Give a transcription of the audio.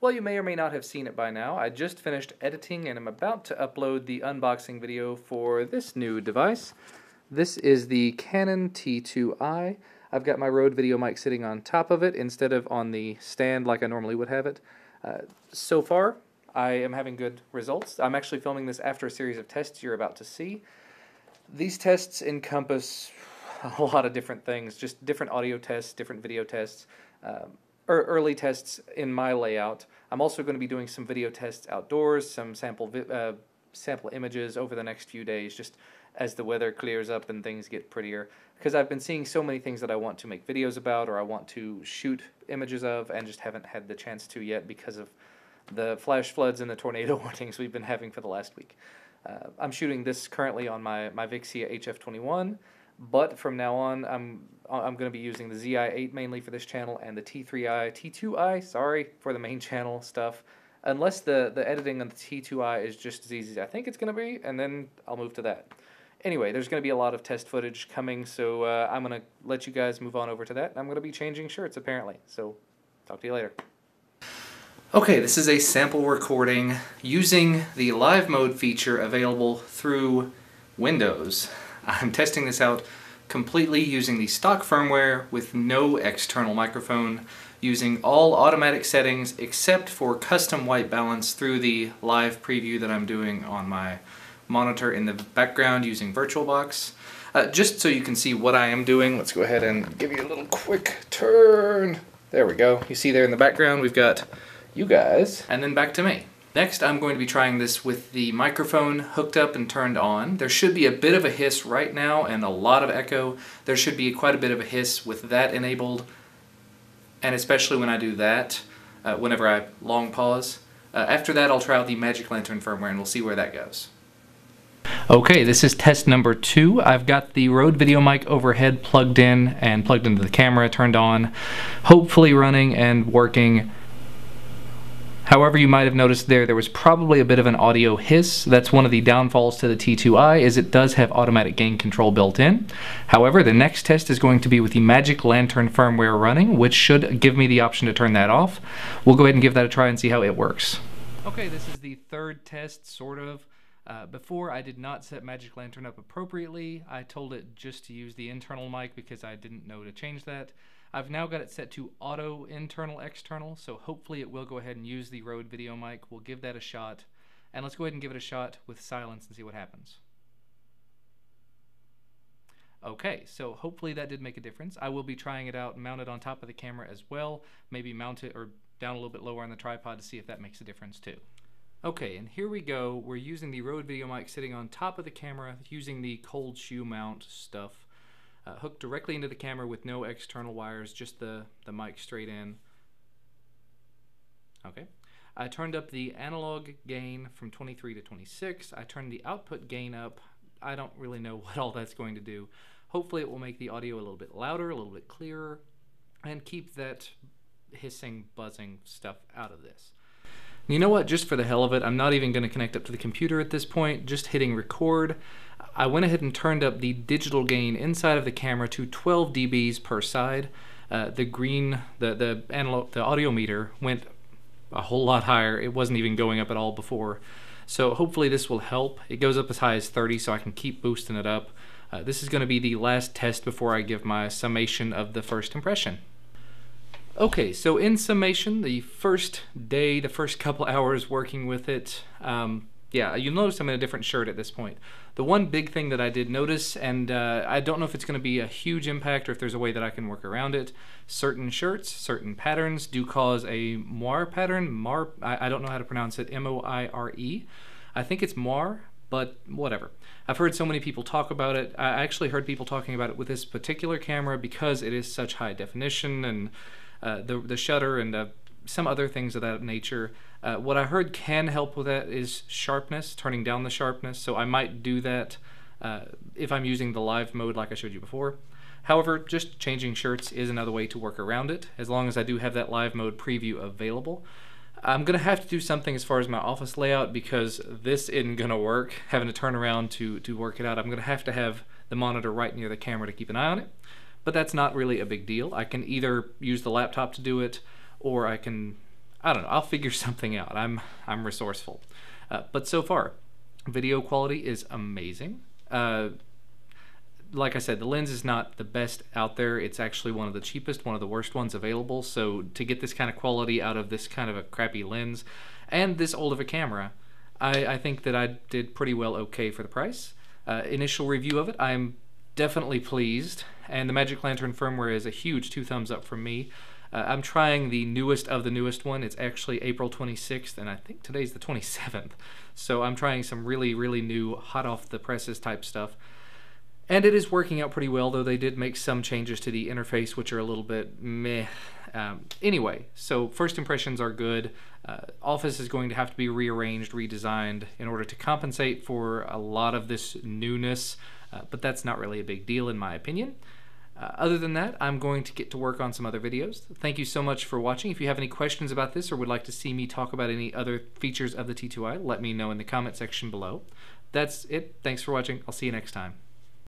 Well, you may or may not have seen it by now. I just finished editing and I'm about to upload the unboxing video for this new device. This is the Canon T2i. I've got my Rode video mic sitting on top of it instead of on the stand like I normally would have it. So far, I am having good results. I'm actually filming this after a series of tests you're about to see. These tests encompass a lot of different things, just different audio tests, different video tests, early tests in my layout. I'm also going to be doing some video tests outdoors, some sample images over the next few days, just as the weather clears up and things get prettier. Because I've been seeing so many things that I want to make videos about or I want to shoot images of and just haven't had the chance to yet because of the flash floods and the tornado warnings we've been having for the last week. I'm shooting this currently on my Vixia HF21, but from now on I'm going to be using the ZI-8 mainly for this channel and the T2i, sorry, for the main channel stuff. Unless the editing on the T2i is just as easy as I think it's going to be, and then I'll move to that. Anyway, there's going to be a lot of test footage coming, so I'm going to let you guys move on over to that. I'm going to be changing shirts, apparently, so talk to you later. Okay, this is a sample recording using the live mode feature available through Windows. I'm testing this out completely using the stock firmware with no external microphone, using all automatic settings except for custom white balance through the live preview that I'm doing on my monitor in the background using VirtualBox. Just so you can see what I am doing, let's go ahead and give you a little quick turn. There we go. You see there in the background we've got you guys, and then back to me. Next, I'm going to be trying this with the microphone hooked up and turned on. There should be a bit of a hiss right now and a lot of echo. There should be quite a bit of a hiss with that enabled, and especially when I do that, whenever I long pause. After that, I'll try out the Magic Lantern firmware and we'll see where that goes. Okay, this is test number 2. I've got the Rode video mic overhead plugged in and plugged into the camera, turned on, hopefully running and working. However, you might have noticed there was probably a bit of an audio hiss. That's one of the downfalls to the T2i, is it does have automatic gain control built in. However, the next test is going to be with the Magic Lantern firmware running, which should give me the option to turn that off. We'll go ahead and give that a try and see how it works. Okay, this is the third test, sort of. Before, I did not set Magic Lantern up appropriately. I told it just to use the internal mic because I didn't know to change that. I've now got it set to auto internal external, so hopefully it will go ahead and use the Rode video mic. We'll give that a shot, and let's go ahead and give it a shot with silence and see what happens. Okay, so hopefully that did make a difference. I will be trying it out mounted on top of the camera as well, maybe mount it or down a little bit lower on the tripod to see if that makes a difference too. Okay, and here we go. We're using the Rode video mic sitting on top of the camera using the cold shoe mount stuff. Hooked directly into the camera with no external wires, just the mic straight in. Okay. I turned up the analog gain from 23 to 26. I turned the output gain up. I don't really know what all that's going to do. Hopefully it will make the audio a little bit louder, a little bit clearer, and keep that hissing, buzzing stuff out of this. You know what, just for the hell of it, I'm not even going to connect up to the computer at this point, just hitting record. I went ahead and turned up the digital gain inside of the camera to 12 dBs per side. The audio meter went a whole lot higher. It wasn't even going up at all before. So hopefully this will help. It goes up as high as 30, so I can keep boosting it up. This is going to be the last test before I give my summation of the first impression. Okay, so in summation, the first day, the first couple hours working with it, yeah, you'll notice I'm in a different shirt at this point. The one big thing that I did notice, and I don't know if it's going to be a huge impact or if there's a way that I can work around it, certain shirts, certain patterns do cause a moire pattern. I don't know how to pronounce it, M-O-I-R-E. I think it's moire, but whatever. I've heard so many people talk about it. I actually heard people talking about it with this particular camera because it is such high definition and the shutter and some other things of that nature. What I heard can help with that is sharpness, turning down the sharpness, so I might do that if I'm using the live mode like I showed you before. However, just changing shirts is another way to work around it, as long as I do have that live mode preview available. I'm going to have to do something as far as my office layout because this isn't going to work, having to turn around to work it out. I'm going to have the monitor right near the camera to keep an eye on it, but that's not really a big deal. I can either use the laptop to do it, or I can I don't know, I'll figure something out. I'm resourceful. But so far, video quality is amazing. Like I said, the lens is not the best out there. It's actually one of the cheapest, one of the worst ones available. So to get this kind of quality out of this kind of a crappy lens and this old of a camera, I think that I did pretty well okay for the price. Initial review of it, I'm definitely pleased, and the Magic Lantern firmware is a huge 2 thumbs up from me. I'm trying the newest of the newest one. It's actually April 26th, and I think today's the 27th. So I'm trying some really, really new, hot off the presses type stuff. And it is working out pretty well, though they did make some changes to the interface, which are a little bit meh. Anyway, so first impressions are good. Office is going to have to be rearranged, redesigned in order to compensate for a lot of this newness, but that's not really a big deal in my opinion. Other than that, I'm going to get to work on some other videos. Thank you so much for watching. If you have any questions about this or would like to see me talk about any other features of the T2i, let me know in the comment section below. That's it. Thanks for watching. I'll see you next time.